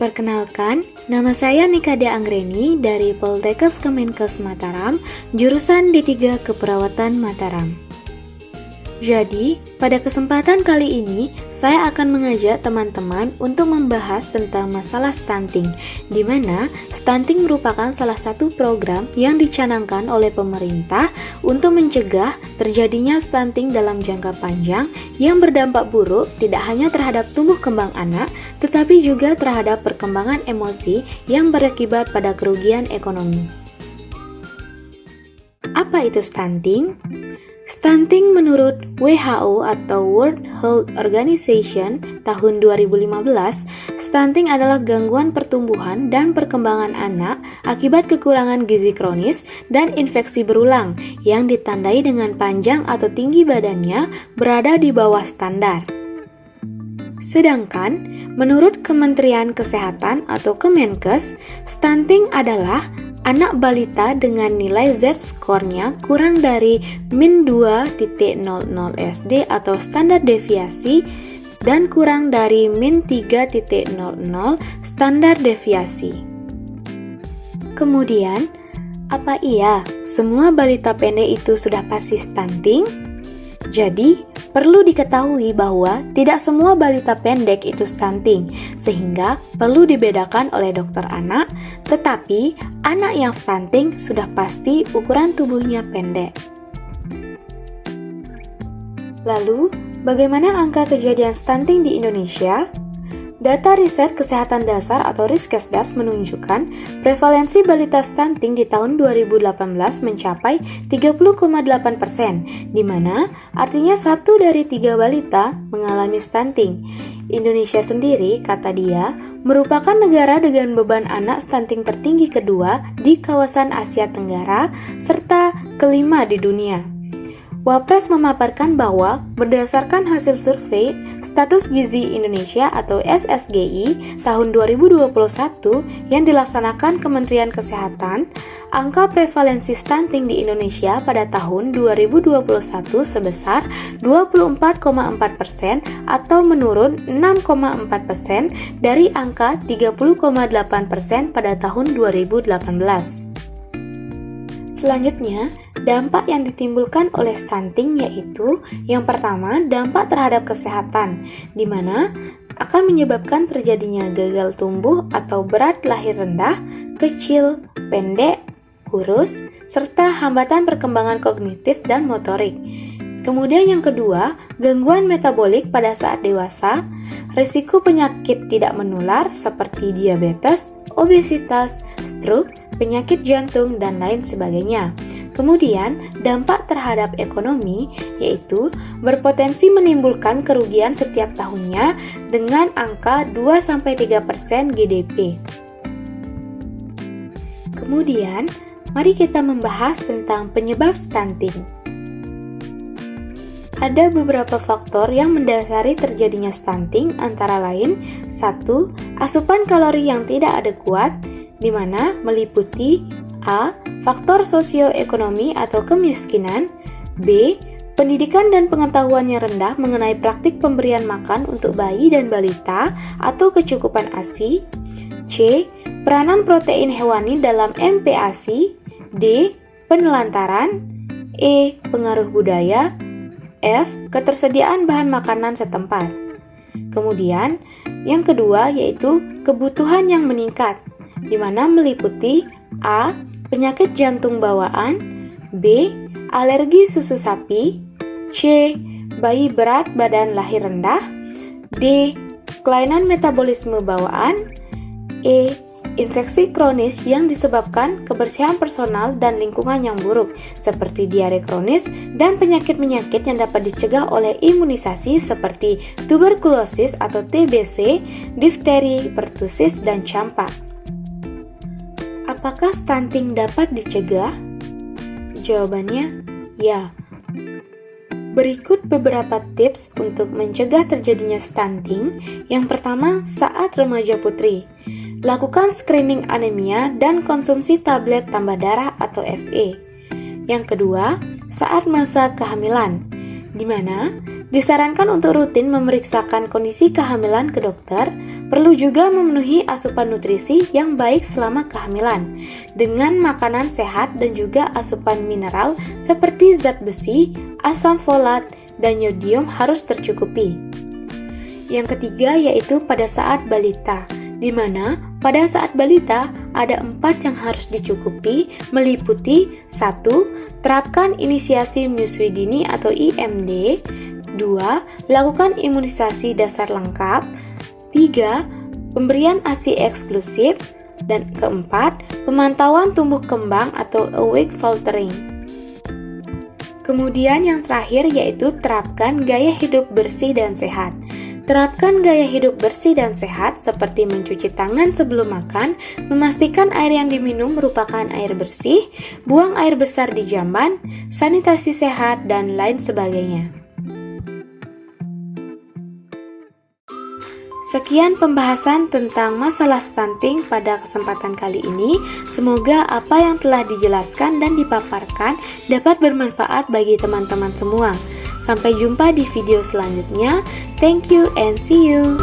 Perkenalkan, nama saya Nikade Anggreni dari Poltekkes Kemenkes Mataram, jurusan D3 Keperawatan Mataram. Jadi, pada kesempatan kali ini, saya akan mengajak teman-teman untuk membahas tentang masalah stunting, di mana stunting merupakan salah satu program yang dicanangkan oleh pemerintah untuk mencegah terjadinya stunting dalam jangka panjang yang berdampak buruk tidak hanya terhadap tumbuh kembang anak, tetapi juga terhadap perkembangan emosi yang berakibat pada kerugian ekonomi. Apa itu stunting? Stunting menurut WHO atau World Health Organization tahun 2015, stunting adalah gangguan pertumbuhan dan perkembangan anak akibat kekurangan gizi kronis dan infeksi berulang yang ditandai dengan panjang atau tinggi badannya berada di bawah standar. Sedangkan, menurut Kementerian Kesehatan atau Kemenkes, stunting adalah anak balita dengan nilai Z-score-nya kurang dari min 2.00 SD atau standar deviasi dan kurang dari min 3.00 standar deviasi. Kemudian, apa iya semua balita pendek itu sudah pasti stunting? Jadi, perlu diketahui bahwa tidak semua balita pendek itu stunting, sehingga perlu dibedakan oleh dokter anak, tetapi anak yang stunting sudah pasti ukuran tubuhnya pendek. Lalu, bagaimana angka kejadian stunting di Indonesia? Data riset kesehatan dasar atau Riskesdas menunjukkan prevalensi balita stunting di tahun 2018 mencapai 30,8%, di mana artinya 1 dari 3 balita mengalami stunting. Indonesia sendiri, kata dia, merupakan negara dengan beban anak stunting tertinggi kedua di kawasan Asia Tenggara serta kelima di dunia. Wapres memaparkan bahwa berdasarkan hasil survei Status Gizi Indonesia atau SSGI tahun 2021 yang dilaksanakan Kementerian Kesehatan, angka prevalensi stunting di Indonesia pada tahun 2021 sebesar 24,4% atau menurun 6,4% dari angka 30,8% pada tahun 2018. Selanjutnya, dampak yang ditimbulkan oleh stunting yaitu yang pertama, dampak terhadap kesehatan, di mana akan menyebabkan terjadinya gagal tumbuh atau berat lahir rendah, kecil, pendek, kurus, serta hambatan perkembangan kognitif dan motorik. Kemudian yang kedua, gangguan metabolik pada saat dewasa, risiko penyakit tidak menular seperti diabetes, obesitas, stroke, penyakit jantung, dan lain sebagainya. Kemudian, dampak terhadap ekonomi yaitu berpotensi menimbulkan kerugian setiap tahunnya dengan angka 2-3% GDP. Kemudian, mari kita membahas tentang penyebab stunting. Ada beberapa faktor yang mendasari terjadinya stunting, antara lain 1. Asupan kalori yang tidak adekuat, di mana meliputi A. Faktor sosioekonomi atau kemiskinan, B. Pendidikan dan pengetahuan yang rendah mengenai praktik pemberian makan untuk bayi dan balita atau kecukupan ASI, C. Peranan protein hewani dalam MPASI, D. Penelantaran, E. Pengaruh budaya, F. Ketersediaan bahan makanan setempat. Kemudian, yang kedua yaitu kebutuhan yang meningkat, di mana meliputi A. Penyakit jantung bawaan, B. Alergi susu sapi, C. Bayi berat badan lahir rendah, D. Kelainan metabolisme bawaan, E. Infeksi kronis yang disebabkan kebersihan personal dan lingkungan yang buruk, seperti diare kronis dan penyakit-penyakit yang dapat dicegah oleh imunisasi seperti tuberkulosis atau TBC, difteri, pertusis, dan campak. Apakah stunting dapat dicegah? Jawabannya, ya. Berikut beberapa tips untuk mencegah terjadinya stunting. Yang pertama, saat remaja putri. Lakukan screening anemia dan konsumsi tablet tambah darah atau FE. Yang kedua, saat masa kehamilan, di mana Disarankan untuk rutin memeriksakan kondisi kehamilan ke dokter, perlu juga memenuhi asupan nutrisi yang baik selama kehamilan, dengan makanan sehat dan juga asupan mineral seperti zat besi, asam folat, dan yodium harus tercukupi. Yang ketiga yaitu pada saat balita, di mana pada saat balita ada 4 yang harus dicukupi, meliputi 1. Terapkan inisiasi menyusui dini atau IMD. 2. Lakukan imunisasi dasar lengkap. 3. Pemberian ASI eksklusif. Dan keempat, pemantauan tumbuh kembang atau awake faltering. Kemudian yang terakhir yaitu terapkan gaya hidup bersih dan sehat. Terapkan gaya hidup bersih dan sehat seperti mencuci tangan sebelum makan, memastikan air yang diminum merupakan air bersih, buang air besar di jamban, sanitasi sehat, dan lain sebagainya. Sekian pembahasan tentang masalah stunting pada kesempatan kali ini. Semoga apa yang telah dijelaskan dan dipaparkan dapat bermanfaat bagi teman-teman semua. Sampai jumpa di video selanjutnya. Thank you and see you.